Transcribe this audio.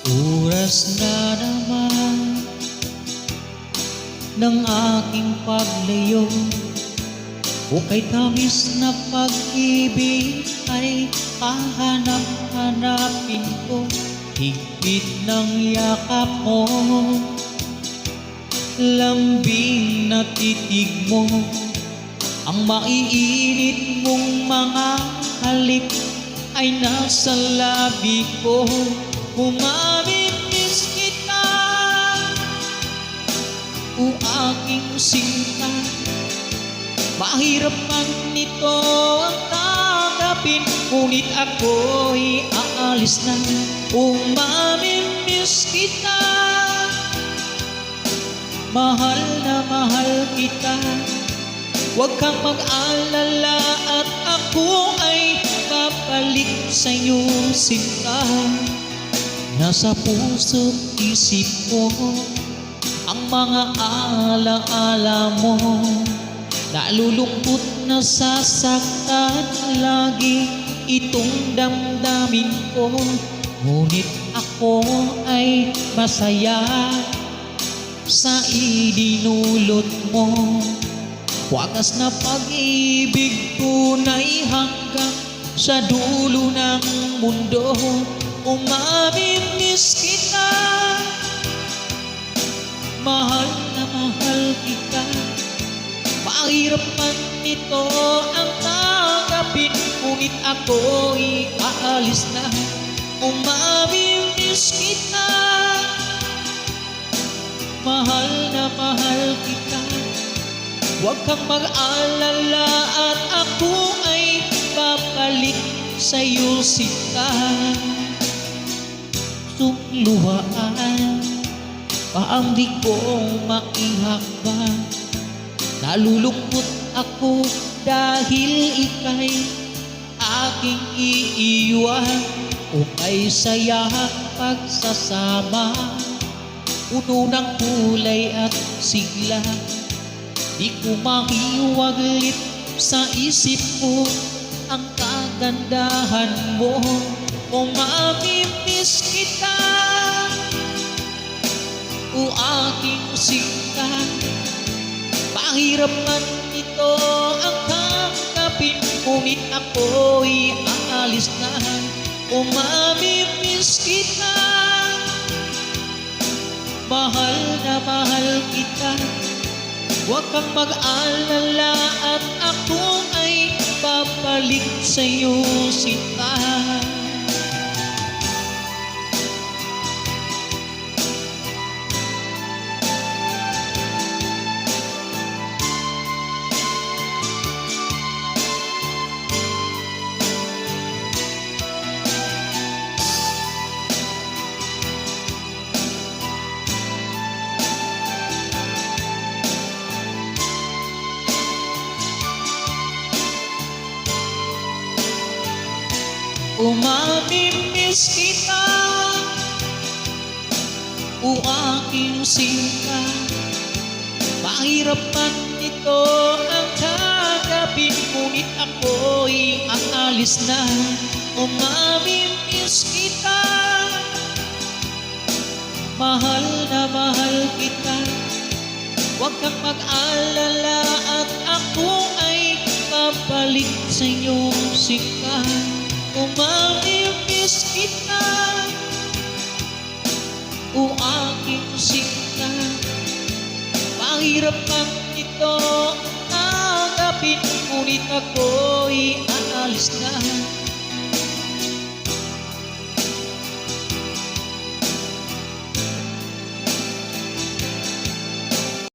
Oras na naman ng aking paglayo, ukay tamis na pag-ibig ay hahanap-hanapin ko. Higpit ng yakap mo, lambing na titig mo, ang maiinit mong mga halik ay nasa labi ko. Umamimiss kita, o aking sinta. Mahirap man nito ang tanggapin, ngunit ako'y aalis na. Umamimiss kita, mahal na mahal kita. Huwag kang mag-alala at ako ay babalik sa'yo, sinta. Nasa puso't isip ko ang mga alaala mo. Nalulungkot, nasasaktan lagi itong damdamin ko. Ngunit ako ay masaya sa idinulot mo. Wagas na pag-ibig, tunay hanggang sa dulo ng mundo. Umamimiss kita, mahal na mahal kita. Mahirap man ito ang tanggapin, ngunit ako'y aalis na. Umamimiss kita, mahal na mahal kita. Huwag kang mag-alala at ako ay babalik sa'yo, sinta. Sumluhaan pa ang di ko maihakbang. Nalulungkot ako dahil ika'y aking iiwan. Ukay saya pagsasama, puno ng kulay at sigla. Di ko mahiwaglit sa isip ko ang kagandahan mo. Umamimiss kita, o aking sinta. Mahirap man ito ang tanggapin, ngunit ako'y aalis na. Umamimiss kita, mahal na mahal kita. Huwag kang mag-alala at ako ay babalik sa'yo, sinta. Umamimiss kita, o aking sinta. Mahirap man ito ang tanggapin, ngunit ako'y aalis na. Umamimiss kita, mahal na mahal kita. Huwag kang mag-alala at ako ay babalik sa'yo, sinta. Umamimiss kita, o aking sinta. Mahirap man ito tanggapin, ngunit ako'y